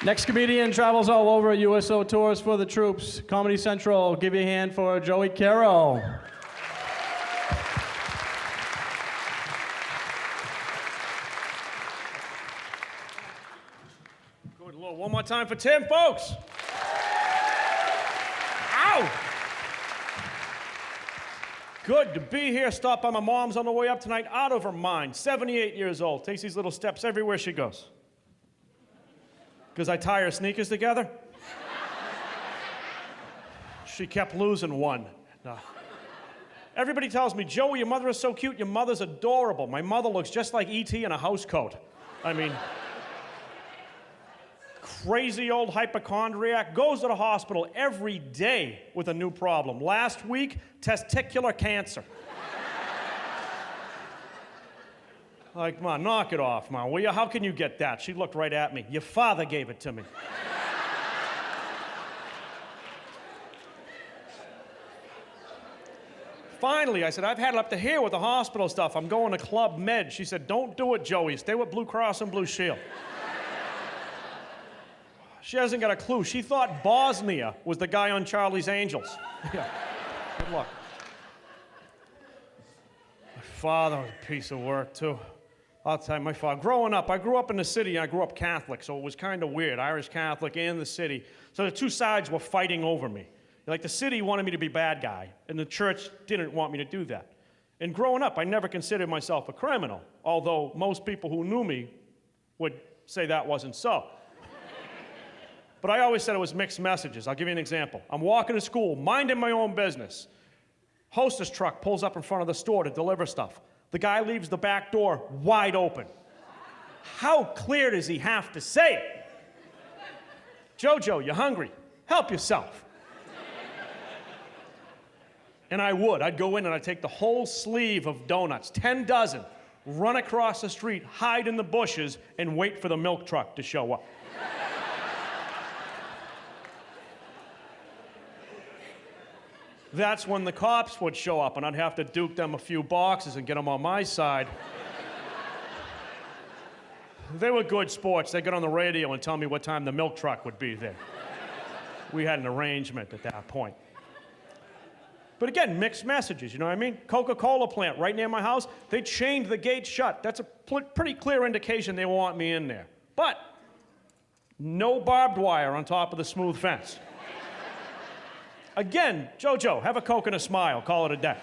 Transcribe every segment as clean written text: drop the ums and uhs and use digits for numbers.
Next comedian travels all over USO tours for the troops. Comedy Central, give you a hand for Joey Carroll. Good Lord, one more time for Tim, folks. Ow! Good to be here. Stopped by my mom's on the way up tonight, out of her mind. 78 years old, takes these little steps everywhere she goes. Because I tie her sneakers together? She kept losing one. No. Everybody tells me, Joey, your mother is so cute, your mother's adorable. My mother looks just like E.T. in a house coat. I mean, crazy old hypochondriac, goes to the hospital every day with a new problem. Last week, testicular cancer. Like, Mom, knock it off, Mom, will you? How can you get that? She looked right at me. Your father gave it to me. Finally, I said, I've had it up to here with the hospital stuff. I'm going to Club Med. She said, don't do it, Joey. Stay with Blue Cross and Blue Shield. She hasn't got a clue. She thought Bosnia was the guy on Charlie's Angels. Yeah, good luck. My father was a piece of work, too. I'll tell you, my father, growing up, I grew up in the city, and I grew up Catholic, so it was kind of weird, Irish Catholic and the city. So the two sides were fighting over me. Like, the city wanted me to be bad guy, and the church didn't want me to do that. And growing up, I never considered myself a criminal, although most people who knew me would say that wasn't so. But I always said it was mixed messages. I'll give you an example. I'm walking to school, minding my own business. Hostess truck pulls up in front of the store to deliver stuff. The guy leaves the back door wide open. How clear does he have to say it? Jojo, you hungry? Help yourself. And I would. I'd go in and I'd take the whole sleeve of donuts, 10 dozen, run across the street, hide in the bushes, and wait for the milk truck to show up. That's when the cops would show up, and I'd have to duke them a few boxes and get them on my side. They were good sports. They'd get on the radio and tell me what time the milk truck would be there. We had an arrangement at that point. But again, mixed messages, you know what I mean? Coca-Cola plant right near my house, they chained the gate shut. That's a pretty clear indication they want me in there. But no barbed wire on top of the smooth fence. Again, Jojo, have a Coke and a smile, call it a day.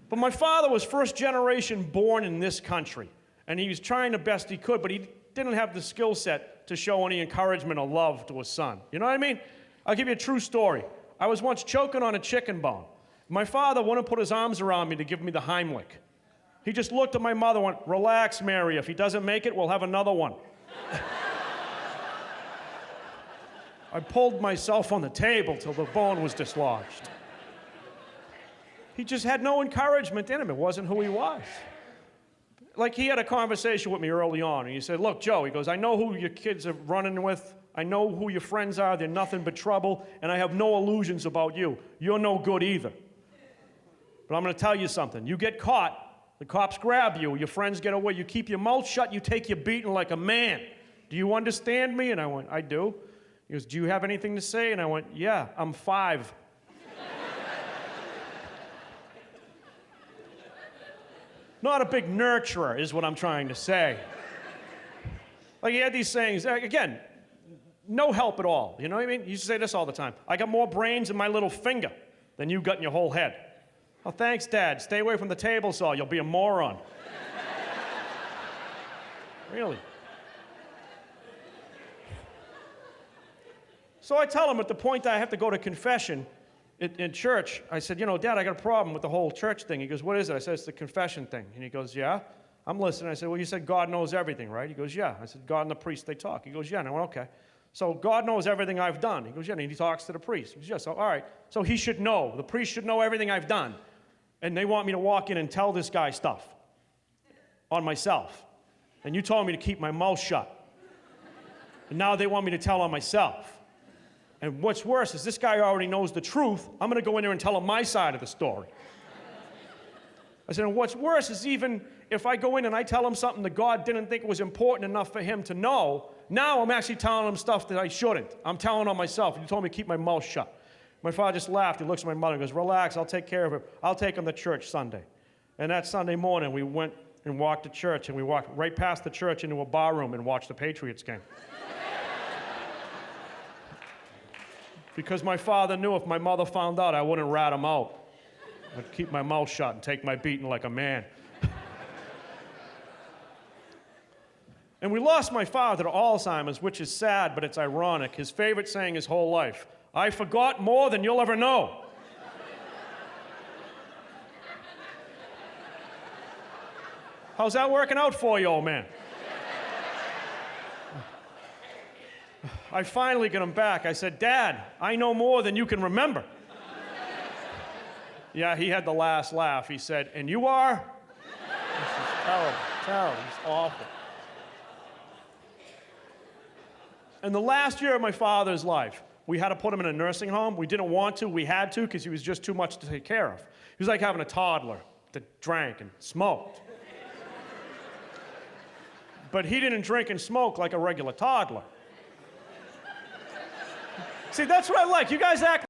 But my father was first generation born in this country, and he was trying the best he could, but he didn't have the skill set to show any encouragement or love to his son. You know what I mean? I'll give you a true story. I was once choking on a chicken bone. My father wouldn't put his arms around me to give me the Heimlich. He just looked at my mother and went, relax, Mary, if he doesn't make it, we'll have another one. I pulled myself on the table till the bone was dislodged. He just had no encouragement in him. It wasn't who he was. Like, he had a conversation with me early on, and he said, look, Joe, he goes, I know who your kids are running with. I know who your friends are. They're nothing but trouble, and I have no illusions about you. You're no good either. But I'm going to tell you something. You get caught, the cops grab you, your friends get away, you keep your mouth shut, you take your beating like a man. Do you understand me? And I went, I do. He goes, do you have anything to say? And I went, yeah, I'm 5. Not a big nurturer is what I'm trying to say. Like, he had these sayings, again, no help at all. You know what I mean? He used to say this all the time. I got more brains in my little finger than you got in your whole head. Oh, thanks, Dad. Stay away from the table saw. You'll be a moron. Really? So I tell him at the point that I have to go to confession in church, I said, you know, Dad, I got a problem with the whole church thing. He goes, what is it? I said, it's the confession thing. And he goes, yeah? I'm listening. I said, well, you said God knows everything, right? He goes, yeah. I said, God and the priest, they talk. He goes, yeah. And I went, okay. So God knows everything I've done. He goes, yeah. And he talks to the priest. He goes, yeah. So, all right. So he should know. The priest should know everything I've done. And they want me to walk in and tell this guy stuff on myself. And you told me to keep my mouth shut. And now they want me to tell on myself. And what's worse is this guy already knows the truth. I'm going to go in there and tell him my side of the story. I said, and what's worse is even if I go in and I tell him something that God didn't think was important enough for him to know, now I'm actually telling him stuff that I shouldn't. I'm telling on myself. You told me to keep my mouth shut. My father just laughed. He looks at my mother and goes, relax, I'll take care of it. I'll take him to church Sunday. And that Sunday morning, we went and walked to church, and we walked right past the church into a bar room and watched the Patriots game. Because my father knew if my mother found out, I wouldn't rat him out. I'd keep my mouth shut and take my beating like a man. And we lost my father to Alzheimer's, which is sad, but it's ironic. His favorite saying his whole life, I forgot more than you'll ever know. How's that working out for you, old man? I finally get him back. I said, Dad, I know more than you can remember. Yeah, he had the last laugh. He said, and you are? This is terrible, terrible. It's awful. In the last year of my father's life, we had to put him in a nursing home. We didn't want to. We had to because he was just too much to take care of. He was like having a toddler that drank and smoked. But he didn't drink and smoke like a regular toddler. See, that's what I like. You guys act